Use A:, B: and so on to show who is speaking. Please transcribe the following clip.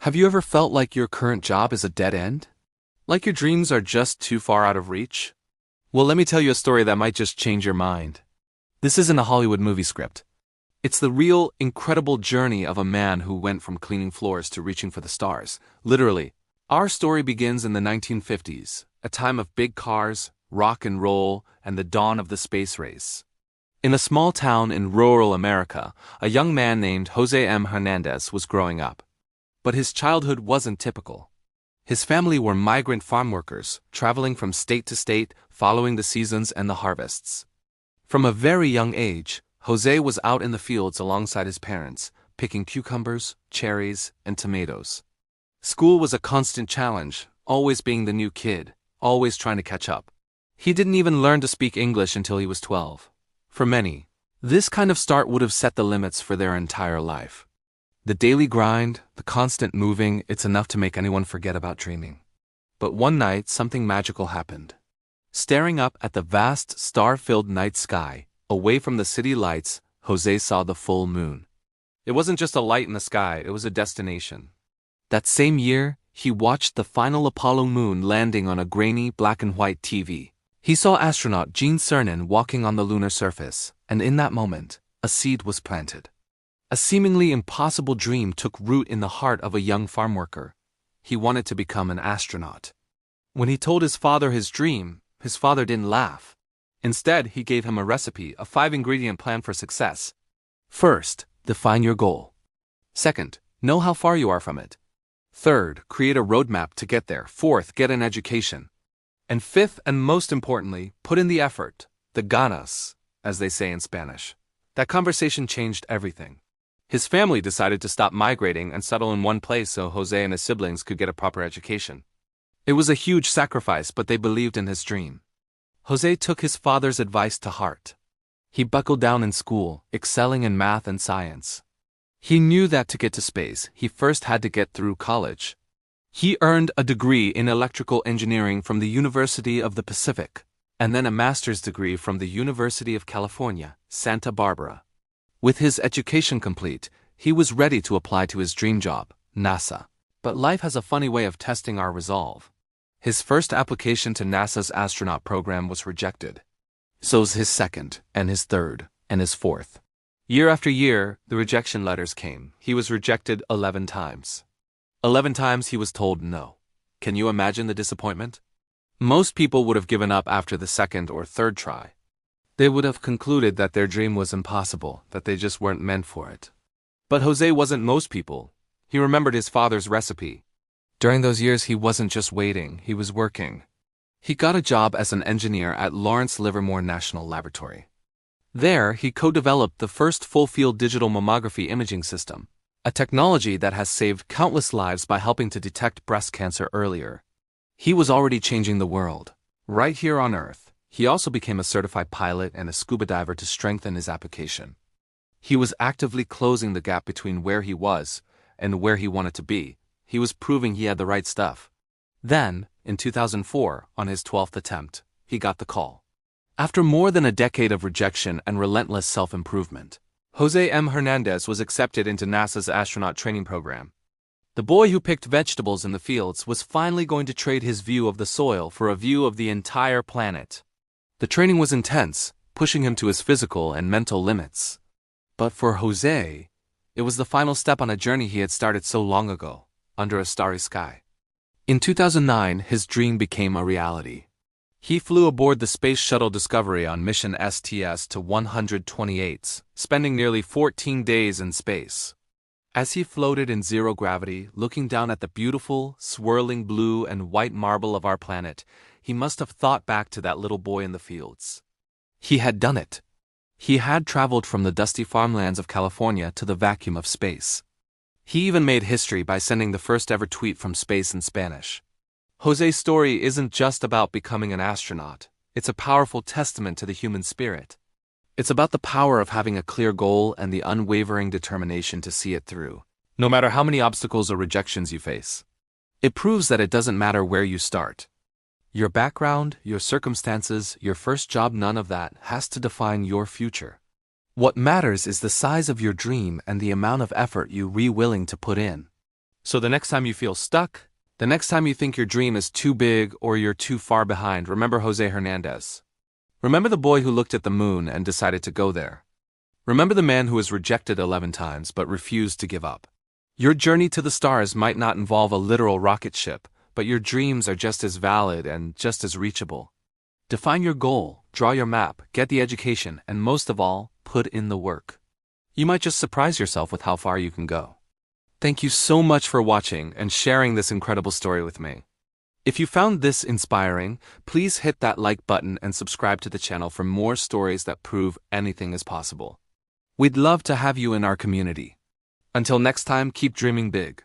A: Have you ever felt like your current job is a dead end? Like your dreams are just too far out of reach? Well, let me tell you a story that might just change your mind. This isn't a Hollywood movie script. It's the real, incredible journey of a man who went from cleaning floors to reaching for the stars. Literally. Our story begins in the 1950s, a time of big cars, rock and roll, and the dawn of the space race. In a small town in rural America, a young man named Jose M. Hernandez was growing up. But his childhood wasn't typical. His family were migrant farm workers, traveling from state to state, following the seasons and the harvests. From a very young age, Jose was out in the fields alongside his parents, picking cucumbers, cherries, and tomatoes. School was a constant challenge, always being the new kid, always trying to catch up. He didn't even learn to speak English until he was 12. For many, this kind of start would have set the limits for their entire life. The daily grind, the constant moving, it's enough to make anyone forget about dreaming. But one night, something magical happened. Staring up at the vast, star-filled night sky, away from the city lights, Jose saw the full moon. It wasn't just a light in the sky, it was a destination. That same year, he watched the final Apollo moon landing on a grainy black-and-white TV. He saw astronaut Gene Cernan walking on the lunar surface, and in that moment, a seed was planted. A seemingly impossible dream took root in the heart of a young farm worker. He wanted to become an astronaut. When he told his father his dream, his father didn't laugh. Instead, he gave him a recipe, a 5-ingredient plan for success. First, define your goal. Second, know how far you are from it. Third, create a roadmap to get there. Fourth, get an education. And fifth, and most importantly, put in the effort, the ganas, as they say in Spanish. That conversation changed everything. His family decided to stop migrating and settle in one place so Jose and his siblings could get a proper education. It was a huge sacrifice, but they believed in his dream. Jose took his father's advice to heart. He buckled down in school, excelling in math and science. He knew that to get to space, he first had to get through college. He earned a degree in electrical engineering from the University of the Pacific, and then a master's degree from the University of California, Santa Barbara. With his education complete, he was ready to apply to his dream job, NASA. But life has a funny way of testing our resolve. His first application to NASA's astronaut program was rejected. So's his second, and his third, and his fourth. Year after year, the rejection letters came. He was rejected 11 times. 11 times he was told no. Can you imagine the disappointment? Most people would have given up after the second or third try. They would have concluded that their dream was impossible, that they just weren't meant for it. But Jose wasn't most people. He remembered his father's recipe. During those years, he wasn't just waiting, he was working. He got a job as an engineer at Lawrence Livermore National Laboratory. There, he co-developed the first full-field digital mammography imaging system, a technology that has saved countless lives by helping to detect breast cancer earlier. He was already changing the world, right here on Earth. He also became a certified pilot and a scuba diver to strengthen his application. He was actively closing the gap between where he was and where he wanted to be. He was proving he had the right stuff. Then, in 2004, on his 12th attempt, he got the call. After more than a decade of rejection and relentless self-improvement, Jose M. Hernandez was accepted into NASA's astronaut training program. The boy who picked vegetables in the fields was finally going to trade his view of the soil for a view of the entire planet. The training was intense, pushing him to his physical and mental limits. But for Jose, it was the final step on a journey he had started so long ago, under a starry sky. In 2009, his dream became a reality. He flew aboard the Space Shuttle Discovery on mission STS-128, spending nearly 14 days in space. As he floated in zero gravity, looking down at the beautiful, swirling blue and white marble of our planet, he must have thought back to that little boy in the fields. He had done it. He had traveled from the dusty farmlands of California to the vacuum of space. He even made history by sending the first ever tweet from space in Spanish. Jose's story isn't just about becoming an astronaut. It's a powerful testament to the human spirit. It's about the power of having a clear goal and the unwavering determination to see it through, no matter how many obstacles or rejections you face. It proves that it doesn't matter where you start. Your background, your circumstances, your first job, none of that has to define your future. What matters is the size of your dream and the amount of effort you're willing to put in. So the next time you feel stuck, the next time you think your dream is too big or you're too far behind, remember Jose Hernandez. Remember the boy who looked at the moon and decided to go there. Remember the man who was rejected 11 times but refused to give up. Your journey to the stars might not involve a literal rocket ship, but your dreams are just as valid and just as reachable. Define your goal, draw your map, get the education, and most of all, put in the work. You might just surprise yourself with how far you can go. Thank you so much for watching and sharing this incredible story with me. If you found this inspiring, please hit that like button and subscribe to the channel for more stories that prove anything is possible. We'd love to have you in our community. Until next time, keep dreaming big.